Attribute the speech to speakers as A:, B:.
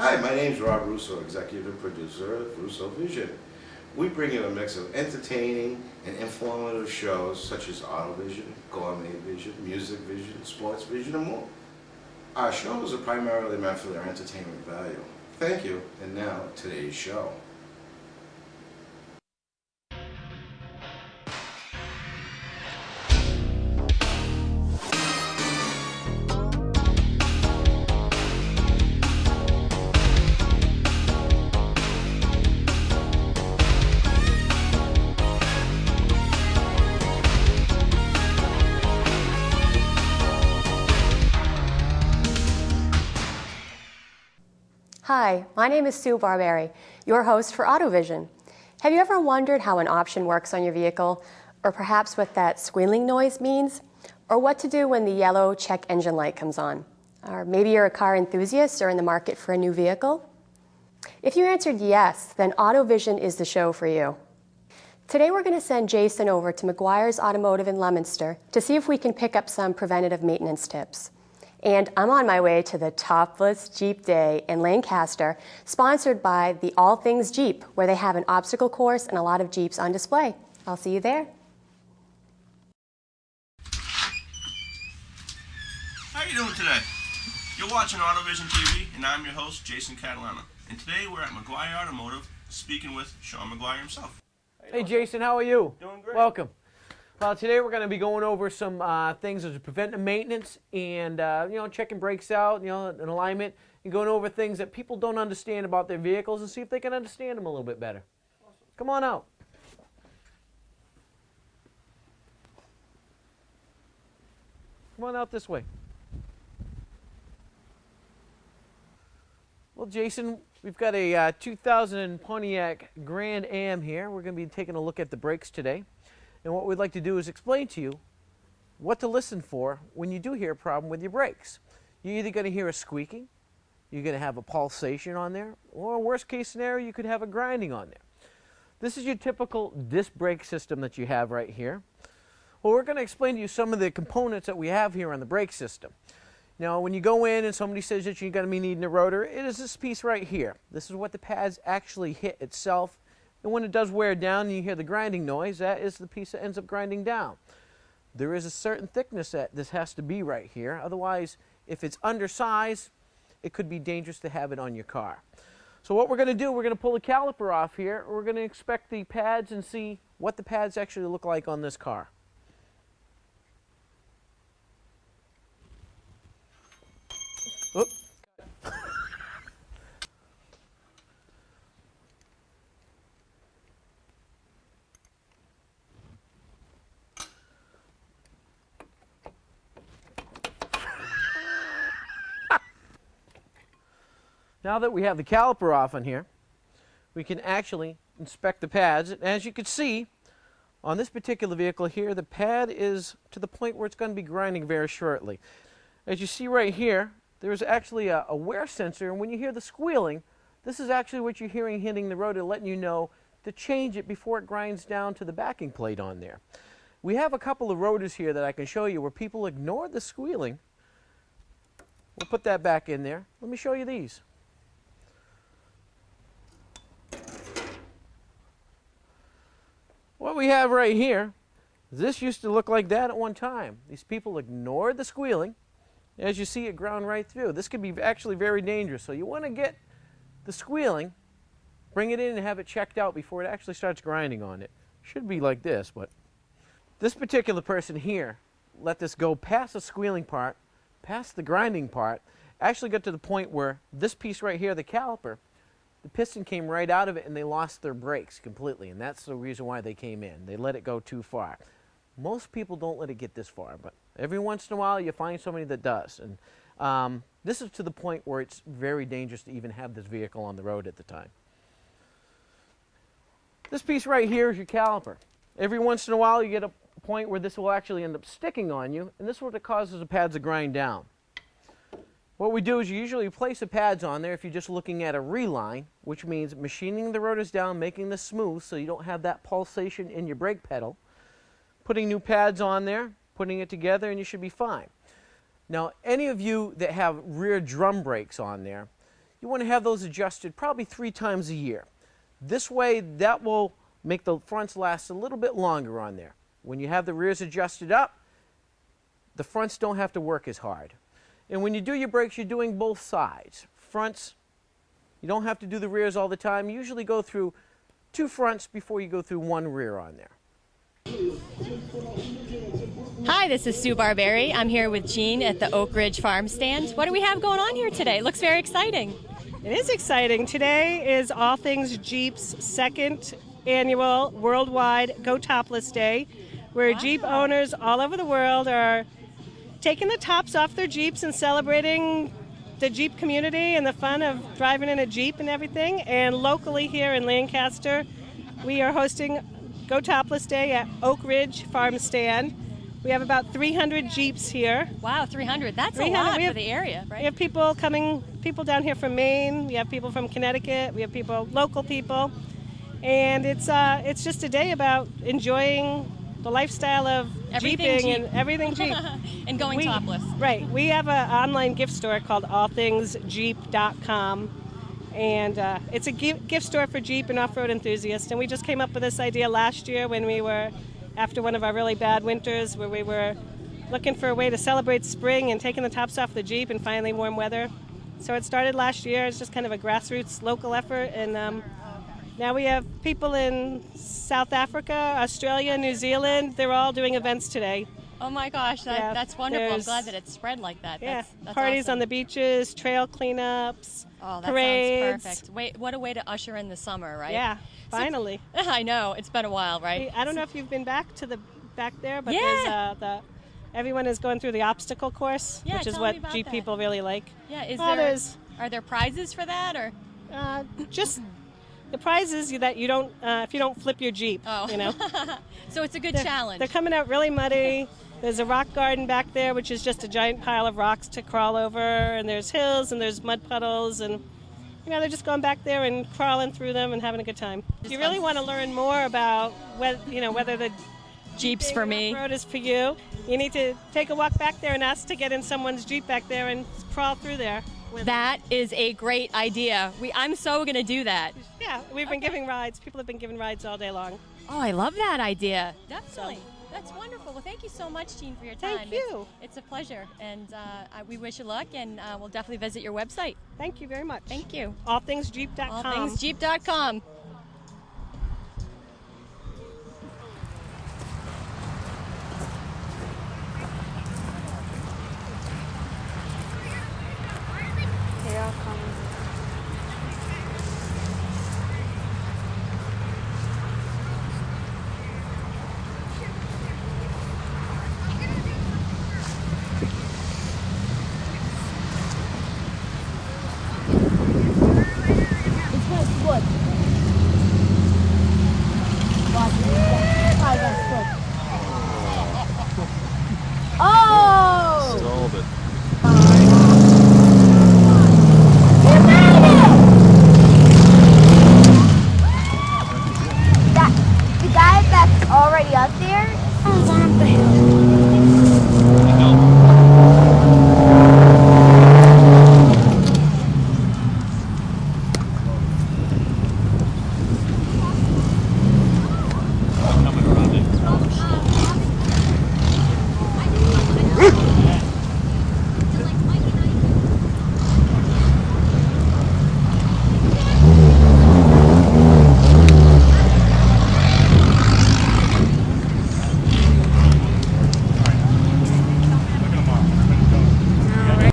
A: Hi, my name is Rob Russo, executive producer of AutoVision. We bring you a mix of entertaining and informative shows such as AutoVision, Gourmet Vision, Music Vision, Sports Vision, and more. Our shows are primarily meant for their entertainment value. Thank you, and now today's show.
B: Hi, my name is Sue Barberi, your host for AutoVision. Have you ever wondered how an option works on your vehicle, or perhaps what that squealing noise means, or what to do when the yellow check engine light comes on? Or maybe you're a car enthusiast or in the market for a new vehicle? If you answered yes, then AutoVision is the show for you. Today we're going to send Jason over to McGuire's Automotive in Leominster to see if we can pick up some preventative maintenance tips. And I'm on my way to the Topless Jeep Day in Lancaster, sponsored by the All Things Jeep, where they have an obstacle course and a lot of Jeeps on display. I'll see you there.
C: How you doing today? You're watching AutoVision TV, and I'm your host, Jason Catalano. And today we're at McGuire Automotive, speaking with Sean McGuire himself.
D: Hey Jason, how are you?
C: Doing great.
D: Welcome. Well, today we're going to be going over some things as preventive maintenance and checking brakes out, and alignment, and going over things that people don't understand about their vehicles and see if they can understand them a little bit better. Come on out. Come on out this way. Well, Jason, we've got a 2000 Pontiac Grand Am here. We're going to be taking a look at the brakes today. And what we'd like to do is explain to you what to listen for when you do hear a problem with your brakes. You're either going to hear a squeaking, you're going to have a pulsation on there, or worst case scenario, you could have a grinding on there. This is your typical disc brake system that you have right here. Well, we're going to explain to you some of the components that we have here on the brake system. Now, when you go in and somebody says that you're going to be needing a rotor, it is this piece right here. This is what the pads actually hit itself. And when it does wear down and you hear the grinding noise, that is the piece that ends up grinding down. There is a certain thickness that this has to be right here. Otherwise, if it's undersized, it could be dangerous to have it on your car. So what we're going to do, we're going to pull the caliper off here. We're going to inspect the pads and see what the pads actually look like on this car. Oops. Now that we have the caliper off on here, we can actually inspect the pads. And as you can see, on this particular vehicle here, the pad is to the point where it's going to be grinding very shortly. As you see right here, there's actually a wear sensor, and when you hear the squealing, this is actually what you're hearing hitting the rotor, letting you know to change it before it grinds down to the backing plate on there. We have a couple of rotors here that I can show you where people ignore the squealing. We'll put that back in there. Let me show you these. What we have right here, this used to look like that at one time. These people ignored the squealing. As you see, it ground right through. This could be actually very dangerous. So you want to get the squealing, bring it in and have it checked out before it actually starts grinding on it. Should be like this, but this particular person here let this go past the squealing part, past the grinding part, actually got to the point where this piece right here, the caliper, the piston came right out of it and they lost their brakes completely, and that's the reason why they came in. They let it go too far. Most people don't let it get this far, but every once in a while you find somebody that does. And this is to the point where it's very dangerous to even have this vehicle on the road at the time. This piece right here is your caliper. Every once in a while you get a point where this will actually end up sticking on you, and this is what causes the pads to grind down. What we do is you usually place the pads on there if you're just looking at a reline, which means machining the rotors down, making this smooth so you don't have that pulsation in your brake pedal, putting new pads on there, putting it together, and you should be fine. Now, any of you that have rear drum brakes on there, you want to have those adjusted probably 3 times a year. This way, that will make the fronts last a little bit longer on there. When you have the rears adjusted up, the fronts don't have to work as hard. And when you do your brakes, you're doing both sides. Fronts, you don't have to do the rears all the time. You usually go through 2 fronts before you go through 1 rear on there.
B: Hi, this is Sue Barberi. I'm here with Jean at the Oak Ridge Farm Stand. What do we have going on here today? It looks very exciting.
E: It is exciting. Today is All Things Jeep's 2nd annual worldwide Go Topless Day, where Jeep owners all over the world are taking the tops off their Jeeps and celebrating the Jeep community and the fun of driving in a Jeep and everything. And locally here in Lancaster, we are hosting Go Topless Day at Oak Ridge Farm Stand. We have about 300 Jeeps here.
B: Wow, 300. That's
E: 300.
B: a lot for the area, right?
E: We have people down here from Maine. We have people from Connecticut. We have local people. And it's just a day about enjoying the lifestyle of
B: Everything
E: Jeeping
B: Jeep.
E: and everything Jeep.
B: And going topless.
E: Right. We have an online gift store called allthingsjeep.com. And it's a gift store for Jeep and off-road enthusiasts. And we just came up with this idea last year when we were, after one of our really bad winters, where we were looking for a way to celebrate spring and taking the tops off the Jeep and finally warm weather. So it started last year. It's just kind of a grassroots local effort. And now we have people in South Africa, Australia, New Zealand. They're all doing events today.
B: Oh my gosh, that's wonderful. I'm glad that it's spread like that.
E: Yeah,
B: That's
E: parties
B: awesome.
E: on the beaches, trail cleanups,
B: Oh, that
E: parades.
B: sounds perfect. Wait, what a way to usher in the summer, right?
E: Yeah, finally.
B: I know, it's been a while, right?
E: I don't know if you've been back there, but
B: Yeah.
E: there's everyone is going through the obstacle course,
B: Yeah,
E: which is
B: tell me
E: what
B: about
E: Jeep
B: that.
E: people really like.
B: Yeah, are there prizes for that, or?
E: Just the prize is that you don't if you don't flip your Jeep.
B: Oh.
E: You know.
B: So it's a good challenge.
E: They're coming out really muddy. There's a rock garden back there, which is just a giant pile of rocks to crawl over, and there's hills and there's mud puddles, and they're just going back there and crawling through them and having a good time. If you really want to learn more about whether the
B: Jeep's for me.
E: road is for you, you need to take a walk back there and ask to get in someone's Jeep back there and crawl through there.
B: That is a great idea. I'm so going to do that.
E: Yeah, we've been giving rides. People have been giving rides all day long.
B: Oh, I love that idea. Definitely. That's wonderful. Well, thank you so much, Jean, for your time.
E: Thank you.
B: It's a pleasure, and we wish you luck, and we'll definitely visit your website.
E: Thank you very much.
B: Thank you.
E: Allthingsjeep.com.
B: Allthingsjeep.com.